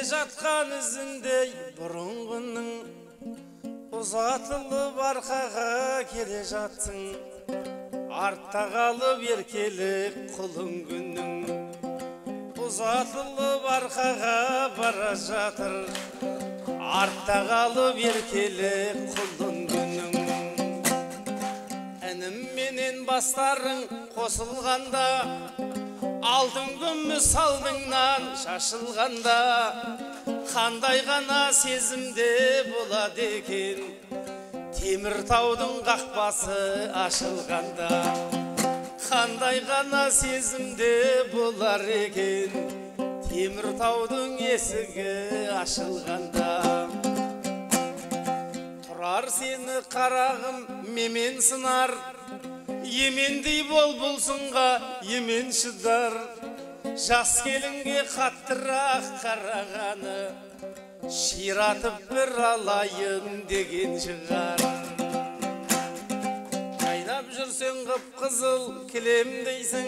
жатқан ізіндей бұрынғының ұзатылып арқаға келе жатсың, артта қалып еркелік құлың күнің. Ұзатылып арқаға бара жатыр, артта қалып еркелік құлың күнің. Әнімменен бастарың қосылғанда, алтын күміс алдыңнан шашылғанда, қандай ғана сезімде болады екен, Теміртаудың қақпасы ашылғанда. Қандай ғана сезімде болар екен, Теміртаудың есігі ашылғанда. Тұрар сені қарағым мемен сынар, емендей бол бұл сынға емен шыдар. Жас келінге қаттырақ қарағаны, ширатып бір алайын деген шығар. Қайнап жүрсең қып-қызыл кілемдейсің,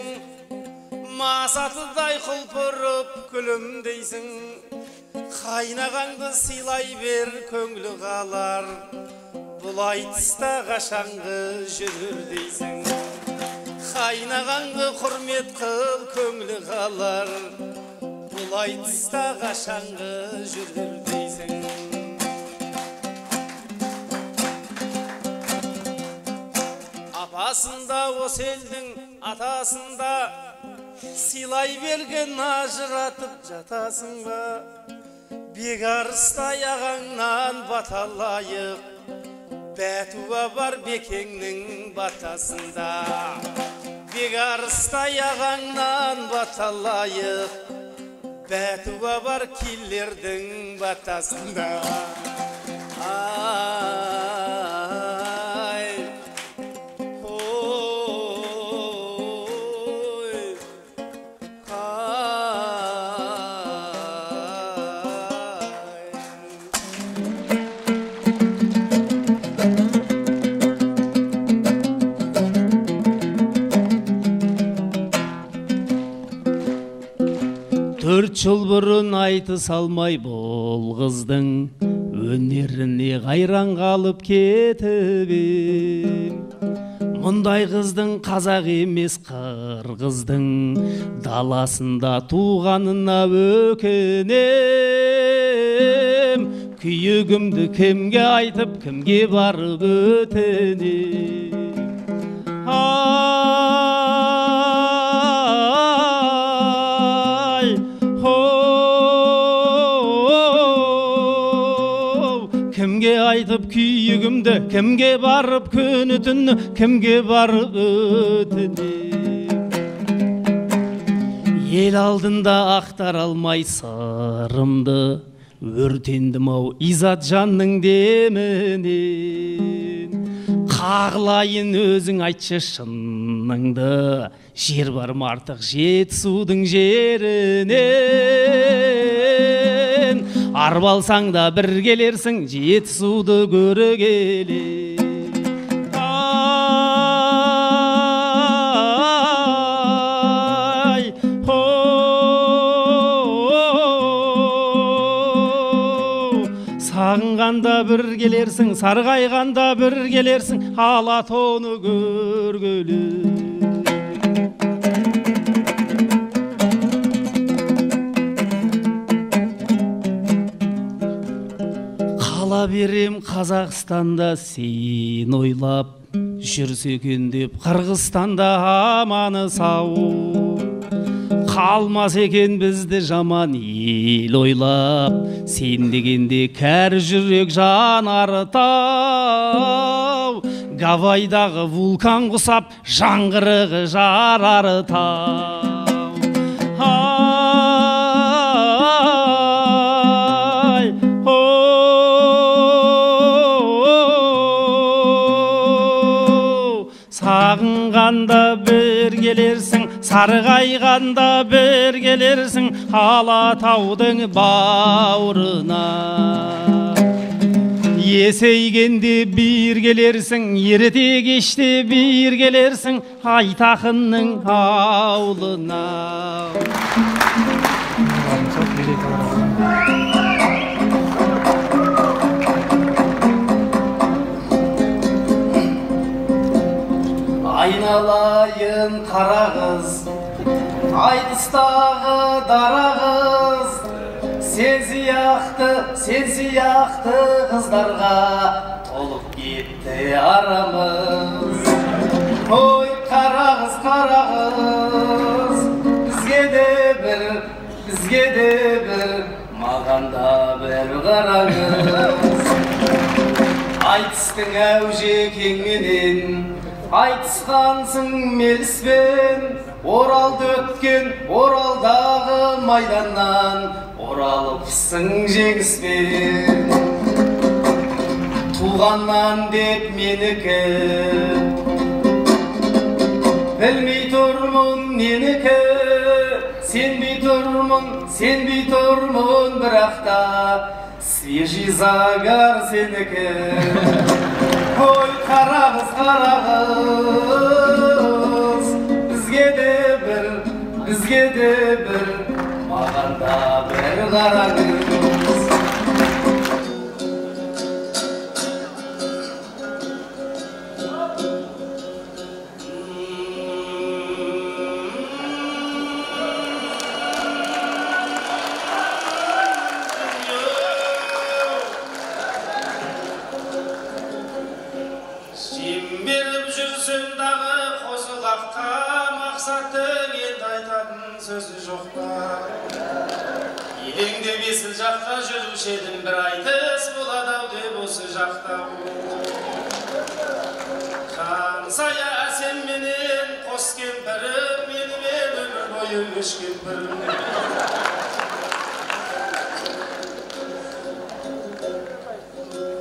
масатыдай құлпырып күлімдейсің. Қайнағаңды сыйлай бер көңілі қалар, бұлай тыста қашанғы жүрер дейсің. Қайнағаңды құрмет қыл көңілі қалар, бұлай тыста қашанғы жүрер дейсің. Апасында осы елдің атасында, сыйлай берген ажыратып жатасың ба? Бекарыстай ағаңнан баталайық, бәтуа бар бекеңнің батасында. Бекарыстай ағаңнан баталайық, бәтуа бар келлердің батасында. Төрт жыл бұрын айтыс алмай бұл қыздың өнеріне қайран қалып кетіп ем. Мұндай қыздың қазақ емес қырғыздың даласында туғанына өкінем. Күйігімді кімге айтып, кімге барып өтінем. Кімге айтып күйігімді, кімге барып күні түні, кімге барып өтінем. Ел алдында ақтар алмай сырымды, өртендім-ау изат жанның демінен. Қағылайын өзің айтшы шыныңды, жер бар ма артық жетісудың жерінен. Арбалсаң да бір келерсің, жетісуды көрі келе. Сағынғанда бір келерсің, сарғайғанда бір келерсің, Алатауны көргелі. Қала берем Қазақстанда сен ойлап, жүрсе екен деп Қырғызстанда аманы сау. Қалмас екен бізді жаман ел ойлап, сен дегенде кәрі жүрек жанары тау. Гавайдағы вулкан құсап, жаңғырығы жарары тау. Сағынғанда бір келерсің, сарғайғанда бір келерсің, Алатаудың бауырына. Есейгенде бір келерсің, ерте кеште бір келерсің, Айтақынның аулына. айналайын қара қыз, айтыстағы дара қыз, сен сияқты қыздарға толып кетті арамыз. Ой, қара қыз, бізге де бір, маған да бір қараңыз. Айтыстың әужекеңменен, айтысқансың меліспен, оралды өткен оралдағы майданнан, оралыпсың жеңіспен. Туғаннан деп менікі, білмей тұрмын ненікі, сенбей тұрмын бірақта, свежий загар сенікі. Ой, қара қыз, бізге де бір, маған да бір қараңыз. Сөзі жоқ па, елеңдеп есіл жаққа жүруші едім, бір айтыс болады-ау деп осы жақта. Қансая әсемменен қос кемпірім, менімен өмір бойы үш кемпірім.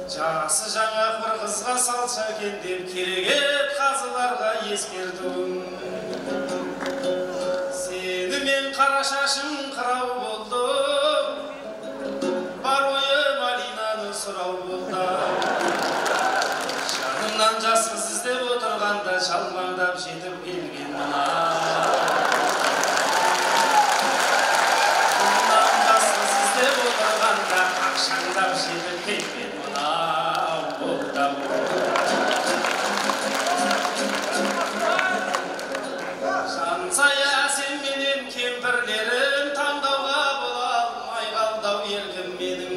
Жасы жаңа бір қызға салса екен деп, керегет қазыларға ескертуім. Мен қара шашым қырау болды, бар ойым Алинаны сұрау болды. Жанымнан жас қыз іздеп отырғанда, шалмаңдап жетіп келген мына. Жанымнан жас қыз іздеп отырғанда, қақшаңдап жетіп келген мына. Жансая әсемменен кемпірлерім, таңдауға бола алмай қалдау еркім менің.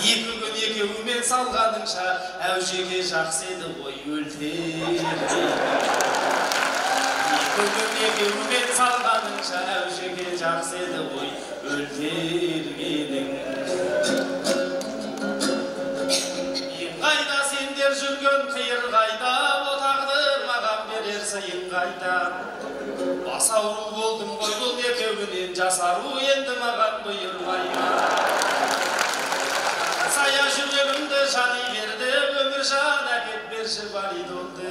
Екі күн екеуімен салғаныңша, әужеге жақсы еді ғой өлтергенің. Екі күн екеуімен салғаныңша, әужеге жақсы еді ғой өлтергенің. Ең қайда сендер жүрген қиыр қайда, о тағдыр маған берер сыйын қайда. Бас ауру болдым ғой бұл екеуінен, жасару енді маған бұйырмайма. Сая жүрегімді жани берді, өмір жан әкеп берші баридолды.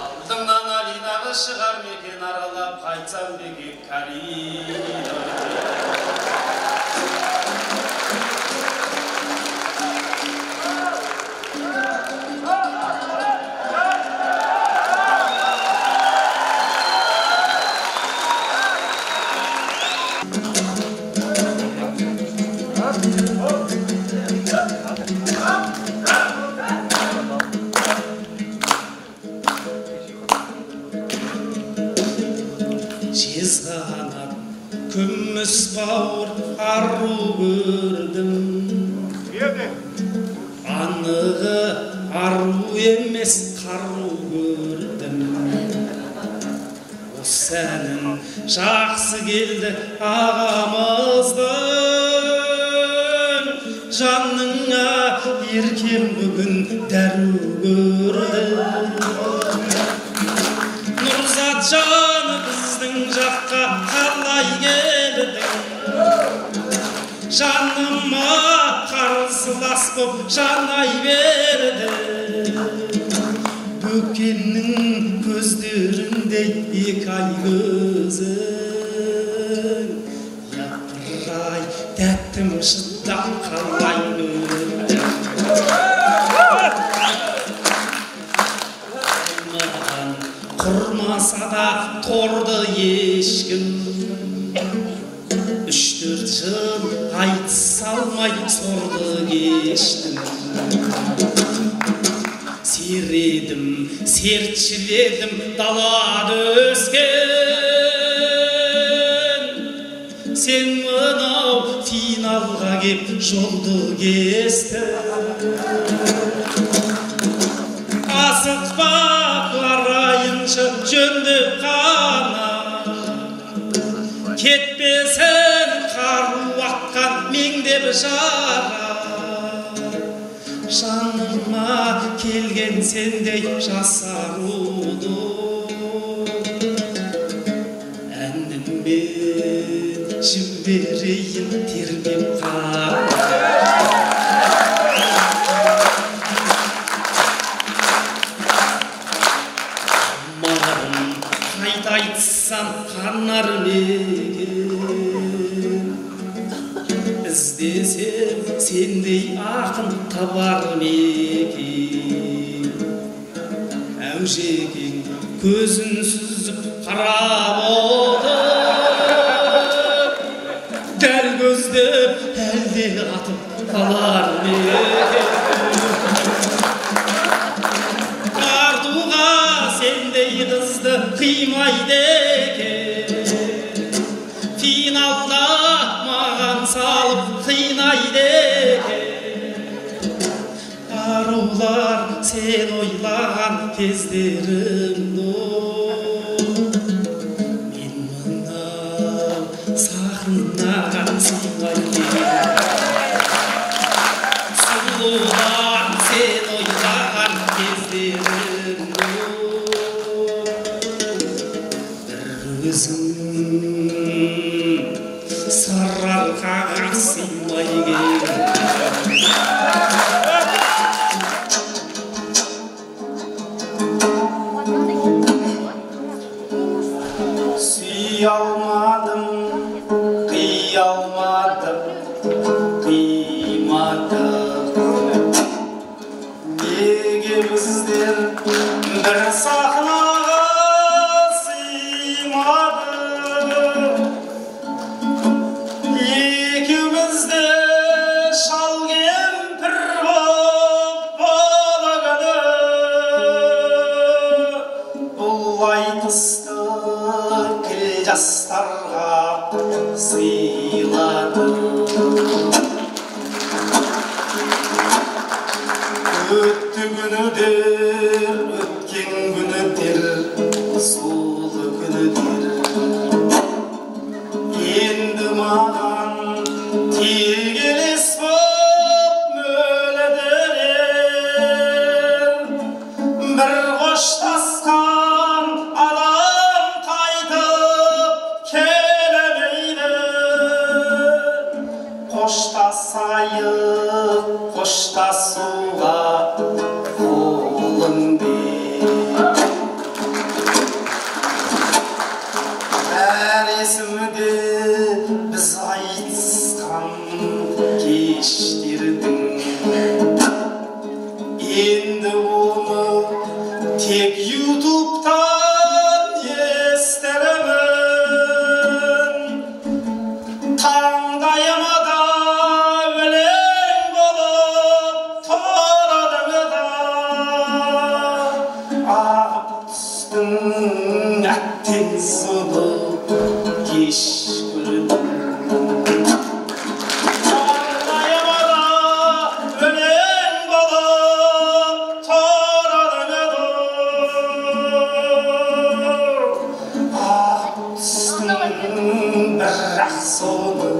Алдымнан Алинағы шығар мекен, аралап қайтсам бекет коридорды. Жезғанат күміс бауыр ару көрдім, анығы ару емес қару көрдім. Осы әнін жақсы келді ағамыздың, жаныңа еркем бүгін дәру көрдім. Нұрзат жаны біздің жаққа қалай келдің, жаныма қарсылас боп жанай берді. Бөкеннің көздеріндей екі ай көзің, япыр-ай тәттім шыдап қалай көрдім. Құрмаса да торды ешкім, 3-4 жыл айтыс алмай сорды кештім. середім, сертшіледім далада өскен. Сен мынау финалға кеп жолды кестің. Асықпа қарайыншы жөндіп қана, кетпесін қару аққан меңдеп жара. Жаныма келген сендей жасаруды әніммен жіберейін термеп қана. Қайта айтсам қанар меген, іздесем сендей ақын табар мекен. Әужекең көзін сүзіп қарап отыр, дәл көздеп әлде атып қалар мекен. Сендей қызды қимайды екен, финалда маған салып қинайды екен. Арулар сен ойлаған кездерімді мен мынау сағынаған сыйлайды. Сұлулар сен ойлаған кездерімді өзің сарыарқаға сыймай келдің. Сүйе алмадым, қия алмадым, қимадым. Неге біздер бір сахнаға екеуміз де шал кемпір боп бала күні бұл айтысты кіл жастарға сыйлады. Өтті күнідер, өткен күнідер, солы күнідер. Енді маған тегелес боп мөледерер. Бір қоштасқан адам қайтып келемейді. Қоштасайық, қоштасуға қолың бер. Есімде біз айтысқан кештердің, енді оны тек ютубтан естіремін. Таңдайыма да өлең болып тұрадың да, ағып түстің әттен суды кеш көрдім. Таңдайыма да өлең болып тұрадың да, ағып түстің бірақ соны